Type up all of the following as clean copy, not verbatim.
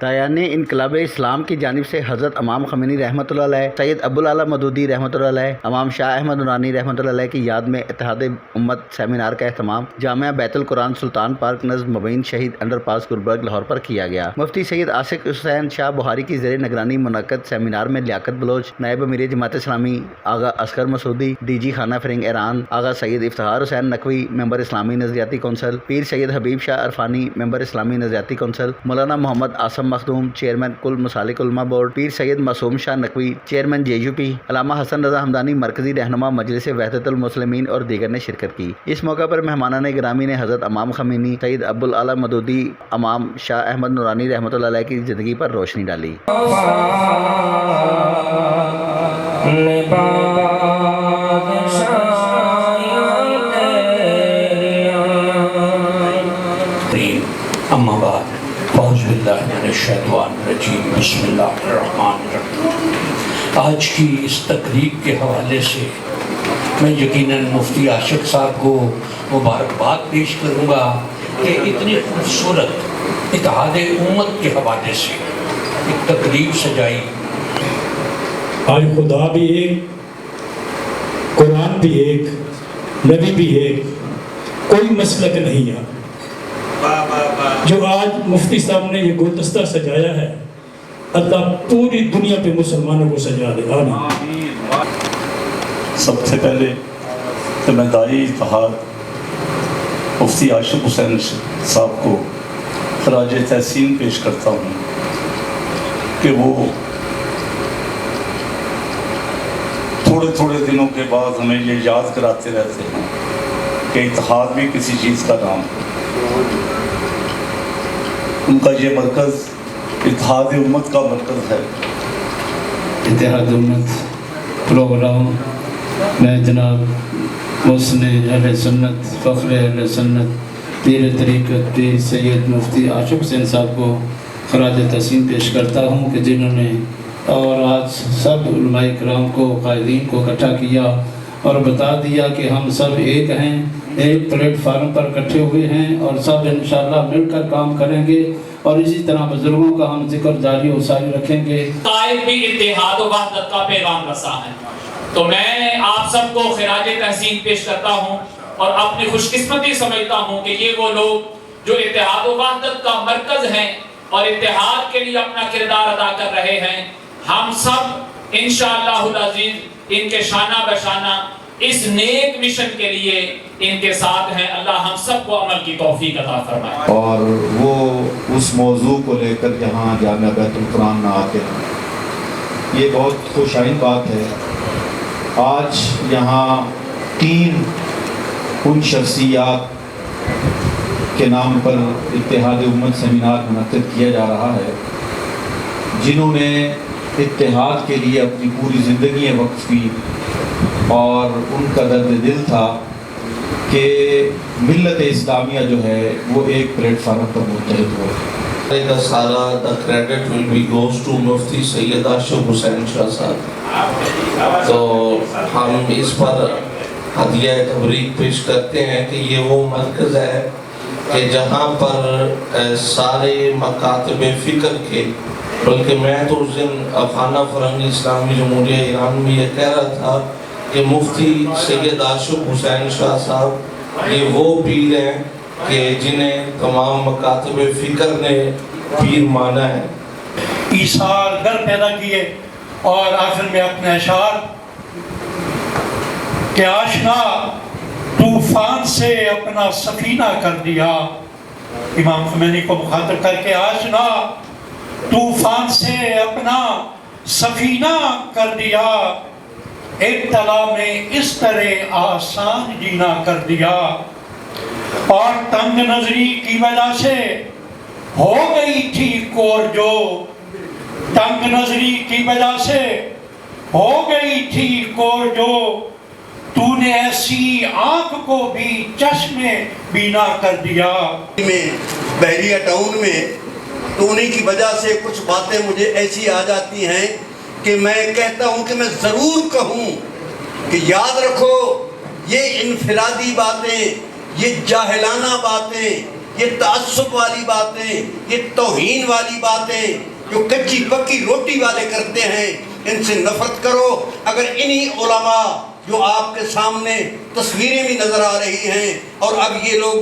تایان انقلاب اسلام کی جانب سے حضرت امام خمینی رحمۃ اللہ علیہ، سید ابوالعلا مودودی رحمۃ اللہ علیہ، امام شاہ احمد نورانی رحمۃ اللہ علیہ کی یاد میں اتحاد امت سیمینار کا اہتمام جامعہ بیت القرآن سلطان پارک نزد مبین شہید انڈر پاس گلبرگ لاہور پر کیا گیا۔ مفتی سید عاشق حسین شاہ بخاری کی زیر نگرانی منعقد سیمینار میں لیاقت بلوچ، نائب امیر جماعت اسلامی آغا اصغر مسعودی، ڈی جی خانہ فرنگ ایران آغا سید افتخار حسین نقوی، ممبر اسلامی نظریاتی کونسل، پیر سید حبیب شاہ عرفانی، ممبر اسلامی نظریاتی کونسل، مولانا محمد آصم مخدوم، چیئرمین کل مسالک علماء بورڈ، پیر سید معصوم شاہ نقوی، چیئرمین JUP، علامہ حسن رضا حمدانی مرکزی رہنما مجلس وحدت المسلمین اور دیگر نے شرکت کی۔ اس موقع پر مہمانان گرامی نے حضرت امام خمینی، سید ابوالعلا مودودی، امام شاہ احمد نورانی رحمۃ اللہ علیہ کی زندگی پر روشنی ڈالی۔ اما بعد اعوذ باللہ من الشیطان الرجیم بسم اللہ الرحمن الرحیم۔ آج کی اس تقریب کے حوالے سے میں یقیناً مفتی عاشق صاحب کو مبارکباد پیش کروں گا کہ اتنی خوبصورت اتحاد امت کے حوالے سے ایک تقریب سجائی۔ آج خدا بھی ایک، قرآن بھی ایک، نبی بھی ایک، کوئی مسلک نہیں ہے۔ جو آج مفتی صاحب نے یہ گلدستہ سجایا ہے، اللہ پوری دنیا پہ مسلمانوں کو سجا دے، آمین۔ سب سے پہلے تو میں داعی اتحاد مفتی عاشق حسین صاحب کو خراج تحسین پیش کرتا ہوں کہ وہ تھوڑے تھوڑے دنوں کے بعد ہمیں یہ یاد کراتے رہتے ہیں کہ اتحاد بھی کسی چیز کا نام ہے۔ ان کا یہ مرکز اتحاد امت کا مرکز ہے۔ اتحاد امت پروگرام میں جناب محسن اہل سنت، فخر اہل سنت، پیر طریقت پیر سید مفتی عاشق حسین صاحب کو خراج تحسین پیش کرتا ہوں کہ جنہوں نے اور آج سب علماء کرام کو، قائدین کو اکٹھا کیا اور بتا دیا کہ ہم سب ایک ہیں، ایک پلیٹ فارم پر اکٹھے ہوئے ہیں اور سب انشاءاللہ مل کر کام کریں گے اور اسی طرح بزرگوں کا ہم ذکر جاری و ساری رکھیں گے۔ قائد بھی اتحاد و وحدت کا پیغام رسا ہے، تو میں آپ سب کو خراج تحسین پیش کرتا ہوں اور اپنی خوش قسمتی سمجھتا ہوں کہ یہ وہ لوگ جو اتحاد و وحدت کا مرکز ہیں اور اتحاد کے لیے اپنا کردار ادا کر رہے ہیں، ہم سب انشاءاللہ العزیز ان کے شانہ بشانہ اس نیک مشن کے لیے ان کے ساتھ ہیں۔ اللہ ہم سب کو عمل کی توفیق عطا فرمائے۔ اور وہ اس موضوع کو لے کر یہاں جامعہ بیت القرآن نہ آتے ہیں، یہ بہت خوش آئند بات ہے۔ آج یہاں 3 ان شخصیات کے نام پر اتحاد امت سیمینار منعقد کیا جا رہا ہے جنہوں نے اتحاد کے لیے اپنی پوری زندگی وقف کی، اور ان کا درد دل تھا کہ ملت اسلامیہ جو ہے وہ ایک پلیٹ فارم پر متحد ہو۔ The credit will be goes to مفتی سید عاشق حسین شاہ صاحب۔ تو ہم اس پر ہدیہ تبریک پیش کرتے ہیں کہ یہ وہ مرکز ہے کہ جہاں پر سارے مکاتب فکر کے، بلکہ میں تو اس دن خانہ فرنگ اسلامی جمہوریہ ایران میں یہ کہہ رہا تھا کہ مفتی سید عاشق حسین شاہ صاحب یہ وہ پیر ہیں کہ جنہیں تمام مکاتب فکر نے پیر مانا ہے۔ ایثار گر پیدا کیے اور آخر میں اپنے اشعار کہ آشنا طوفان سے اپنا سفینہ کر دیا، امام خمینی کو مخاطب کر کے آشنا طوفان سے اپنا سفینہ کر دیا، ابتلا میں اس طرح آسان جینا کر دیا، اور تنگ نظری کی وجہ سے ہو گئی تھی کور جو، تنگ نظری کی وجہ سے ہو گئی تھی کور جو، تو نے ایسی آنکھ کو بھی چشم بینا کر دیا۔ میں بحریہ ٹاؤن میں تو انہی کی وجہ سے کچھ باتیں مجھے ایسی آ جاتی ہیں کہ میں کہتا ہوں کہ میں ضرور کہوں کہ یاد رکھو یہ انفرادی باتیں، یہ جاہلانہ باتیں، یہ تعصب والی باتیں، یہ توہین والی باتیں جو کچی پکی روٹی والے کرتے ہیں، ان سے نفرت کرو۔ اگر انہی علماء جو آپ کے سامنے تصویریں بھی نظر آ رہی ہیں اور اب یہ لوگ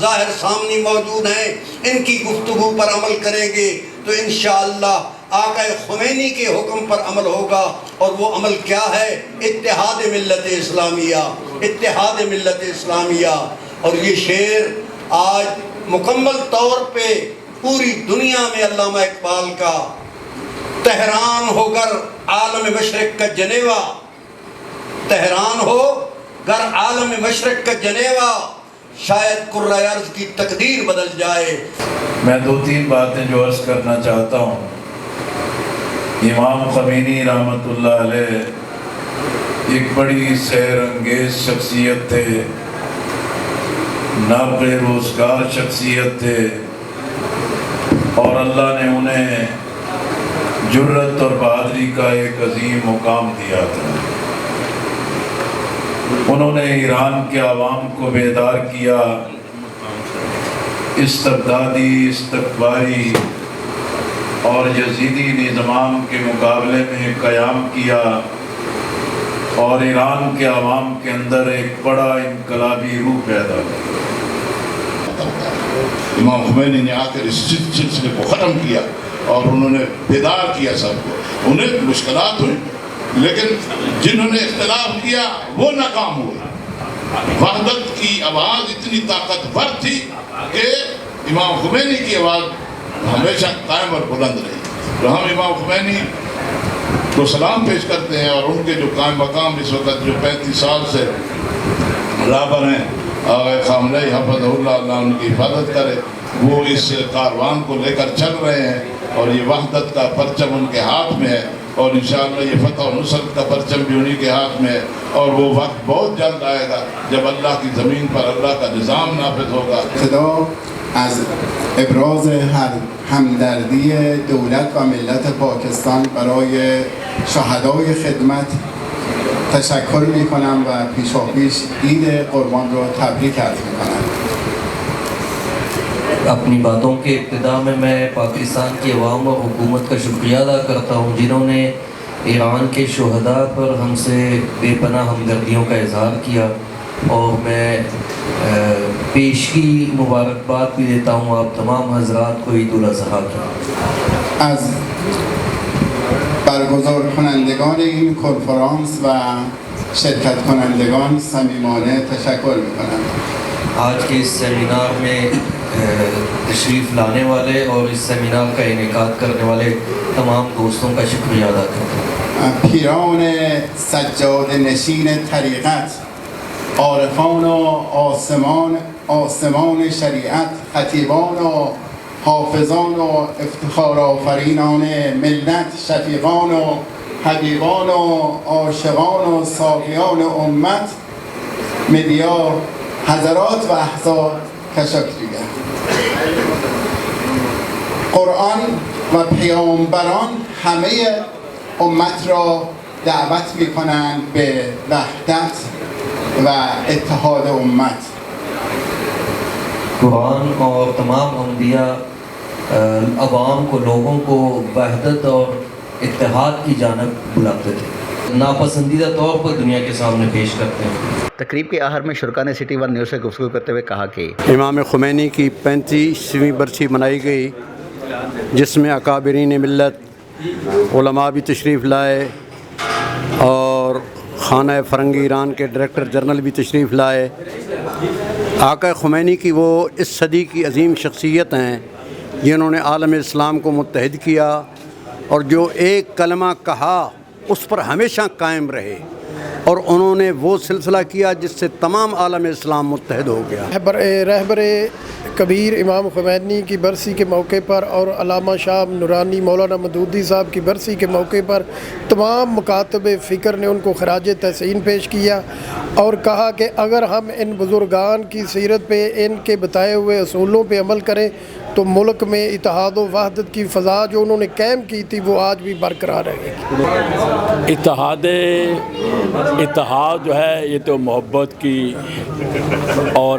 ظاہر سامنے موجود ہیں، ان کی گفتگو پر عمل کریں گے تو انشاءاللہ آقا خمینی کے حکم پر عمل ہوگا۔ اور وہ عمل کیا ہے؟ اتحاد ملت اسلامیہ، اتحاد ملت اسلامیہ۔ اور یہ شعر آج مکمل طور پہ پوری دنیا میں علامہ اقبال کا تہران ہو گر عالم مشرق کا جنیوا، تہران ہو گر عالم مشرق کا جنیوا، شاید قرۂ ارض کی تقدیر بدل جائے۔ میں دو تین باتیں جو عرض کرنا چاہتا ہوں۔ امام خمینی رحمۃ اللہ علیہ ایک بڑی سیر انگیز شخصیت تھے، نابغ روزگار شخصیت تھے، اور اللہ نے انہیں جرت اور بہادری کا ایک عظیم مقام دیا تھا۔ انہوں نے ایران کے عوام کو بیدار کیا، استبدادی، استکباری اور یزیدی نظام کے مقابلے میں قیام کیا، اور ایران کے عوام کے اندر ایک بڑا انقلابی روح پیدا کیا۔ امام خمینی نے آ کر اس سلسلے کو ختم کیا اور انہوں نے بیدار کیا سب کو۔ انہیں مشکلات ہوئی لیکن جنہوں نے اختلاف کیا وہ ناکام ہوئے۔ وحدت کی آواز اتنی طاقتور تھی کہ امام خمینی کی آواز ہمیشہ قائم اور بلند رہی۔ تو ہم امام خمینی کو سلام پیش کرتے ہیں، اور ان کے جو قائم مقام اس وقت جو 35 سال سے رابر ہیں، آغا خامنہ حفظہ اللہ، اللہ ان کی حفاظت کرے، وہ اس کاروان کو لے کر چل رہے ہیں، اور یہ وحدت کا پرچم ان کے ہاتھ میں ہے، اور انشاءاللہ یہ فتح و نصرت کا پرچم بھی انہی کے ہاتھ میں ہے۔ اور وہ وقت بہت جلد آئے گا جب اللہ کی زمین پر اللہ کا نظام نافذ ہوگا۔ ابتدا از ابراز همدردی دولت و ملت پاکستان برای شهدای خدمت تشکر میکنم و پیشاپیش عید قربان رو تبریک عرض میکنم۔ اپنی باتوں کے ابتدا میں پاکستان کی عوام اور حکومت کا شکریہ ادا کرتا ہوں، جنہوں نے ایران کے شہداء پر ہم سے بے پناہ ہمدردیوں کا اظہار کیا، اور میں پیشگی مبارکباد بھی دیتا ہوں آپ تمام حضرات کو عید الاضحیٰ کی۔ از برگزار کنندگان این کنفرانس و شرکت کنندگان صمیمانه تشکر میکنم۔ آج کے اس سیمینار میں تشریف لانے والے اور اس سیمینار کا انعقاد کرنے والے تمام دوستوں کا شکریہ ادا کرتا ہوں۔ پیران سجاد نشین طریقت، عارفان و آسمان شریعت، خطیبان و حافظان و افتخار آفرینان ملت، شفیقان و حبیبان و عاشقان و ساقیان امت، مدیا حضرات و احزاب تشکریه۔ قرآن و پیامبران همه امت را دعوت می‌کنند به وحدت و اتحاد امت۔ قرآن اور تمام انبیاء عوام کو، لوگوں کو وحدت اور اتحاد کی جانب بلاتے تھے، ناپسندیدہ طور پر دنیا کے سامنے پیش کرتے ہیں۔ تقریب کے آخر میں شرکا نے سٹی ون نیوز سے گفتگو کرتے ہوئے کہا کہ امام خمینی کی 35ویں برسی منائی گئی، جس میں اکابرین ملت، علماء بھی تشریف لائے، اور خانہ فرنگی ایران کے ڈائریکٹر جنرل بھی تشریف لائے۔ آقا خمینی کی وہ اس صدی کی عظیم شخصیت ہیں جنہوں نے عالم اسلام کو متحد کیا، اور جو ایک کلمہ کہا اس پر ہمیشہ قائم رہے، اور انہوں نے وہ سلسلہ کیا جس سے تمام عالم اسلام متحد ہو گیا۔ رہبر کبیر امام خمینی کی برسی کے موقع پر اور علامہ شاہ نورانی مولانا مودودی صاحب کی برسی کے موقع پر تمام مکاتب فکر نے ان کو خراج تحسین پیش کیا، اور کہا کہ اگر ہم ان بزرگان کی سیرت پہ، ان کے بتائے ہوئے اصولوں پہ عمل کریں تو ملک میں اتحاد و وحدت کی فضا جو انہوں نے قائم کی تھی وہ آج بھی برقرار رہے گی۔ اتحاد جو ہے یہ تو محبت کی اور